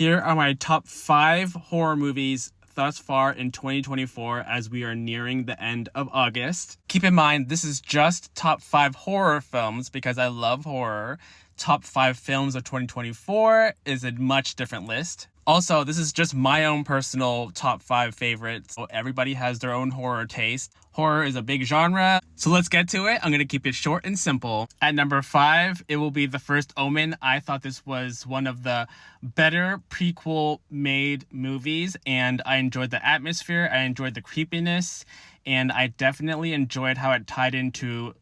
Here are my top 5 horror movies thus far in 2024 as we are nearing the end of August. Keep in mind, this is just top 5 horror films because I love horror. Top 5 films of 2024 is a much different list. Also, this is just my own personal top 5 favorites. So everybody has their own horror taste. Horror is a big genre. So let's get to it. I'm going to keep it short and simple. At number 5, it will be The First Omen. I thought this was one of the better prequel made movies, and I enjoyed the atmosphere. I enjoyed the creepiness, and I definitely enjoyed how it tied into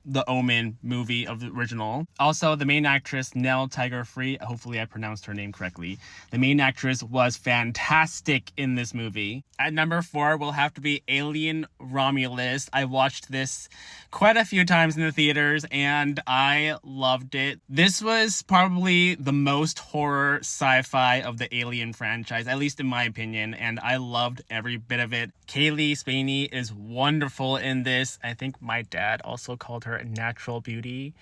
the Omen movie of the original. Also, the main actress, Nell Tiger-Free, hopefully I pronounced her name correctly. The main actress was fantastic in this movie. At number 4 will have to be Alien Romulus. I watched this quite a few times in the theaters and I loved it. This was probably the most horror sci-fi of the Alien franchise, at least in my opinion, and I loved every bit of it. Kaylee Spaney is wonderful in this. I think my dad also called her a natural beauty.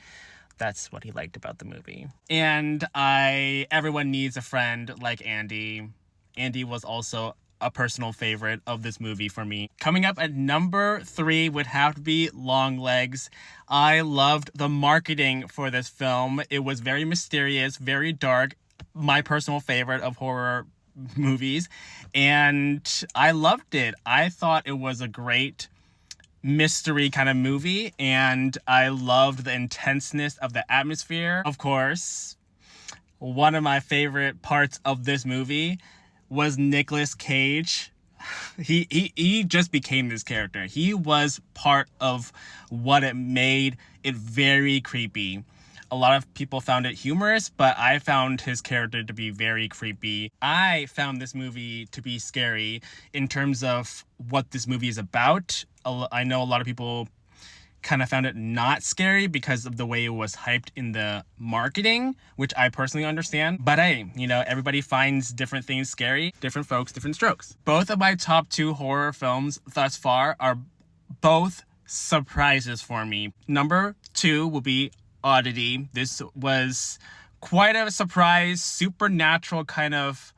That's what he liked about the movie. And everyone needs a friend like Andy. Andy was also a personal favorite of this movie for me. Coming up at number 3 would have to be Longlegs. I loved the marketing for this film. It was very mysterious, very dark. My personal favorite of horror movies. And I loved it. I thought it was a great mystery kind of movie, and I loved the intenseness of the atmosphere. Of course, one of my favorite parts of this movie was Nicolas Cage. He just became this character. He was part of what it made it very creepy. A lot of people found it humorous, but I found his character to be very creepy. I found this movie to be scary in terms of what this movie is about. I know a lot of people kind of found it not scary because of the way it was hyped in the marketing, which I personally understand. But hey, everybody finds different things scary. Different folks, different strokes. Both of my top 2 horror films thus far are both surprises for me. Number 2 will be Oddity. This was quite a surprise, supernatural kind of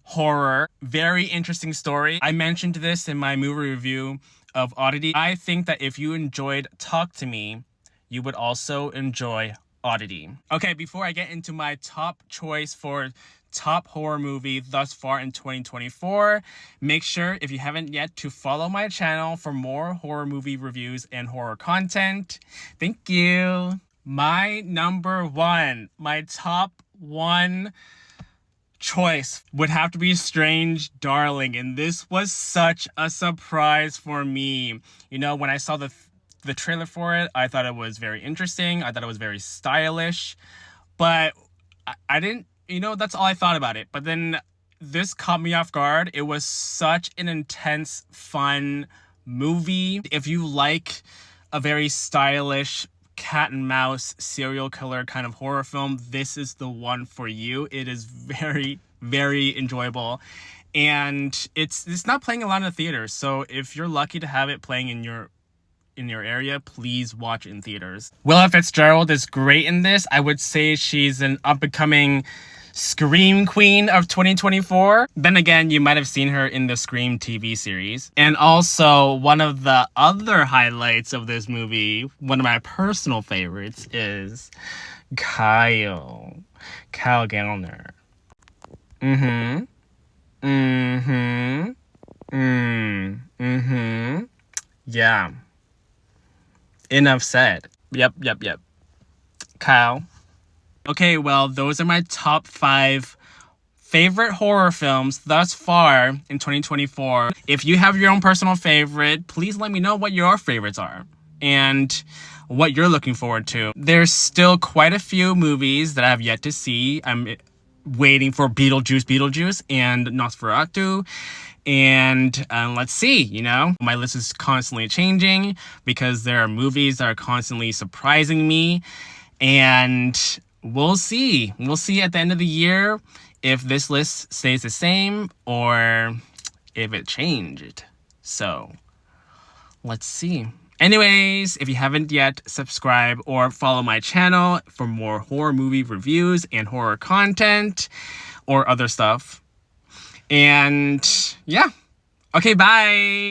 horror. Very interesting story. I mentioned this in my movie review of Oddity. I think that if you enjoyed Talk to Me, you would also enjoy Oddity. Okay, before I get into my top choice for top horror movie thus far in 2024, make sure, if you haven't yet, to follow my channel for more horror movie reviews and horror content. Thank you. My number 1, my top 1 choice would have to be Strange Darling, and this was such a surprise for me. When I saw the trailer for it, I thought it was very interesting. I thought it was very stylish, but I didn't, that's all I thought about it. But then this caught me off guard. It was such an intense, fun movie. If you like a very stylish cat and mouse serial killer kind of horror film, this is the one for you. It is very, very enjoyable, and it's not playing a lot in the theaters, so if you're lucky to have it playing in your area, please watch it in theaters. Willa Fitzgerald is great in this. I would say she's an up-and-coming Scream Queen of 2024. Then again, you might have seen her in the Scream TV series. And also, one of the other highlights of this movie, one of my personal favorites, is Kyle Gallner. Yeah. Enough said. Yep. Kyle. Okay, well, those are my top 5 favorite horror films thus far in 2024. If you have your own personal favorite, please let me know what your favorites are and what you're looking forward to. There's still quite a few movies that I have yet to see. I'm waiting for Beetlejuice and Nosferatu. And let's see, my list is constantly changing because there are movies that are constantly surprising me. And we'll see. We'll see at the end of the year if this list stays the same or if it changed. So let's see. Anyways, if you haven't yet, subscribe or follow my channel for more horror movie reviews and horror content. or other stuff. And yeah. Okay, bye.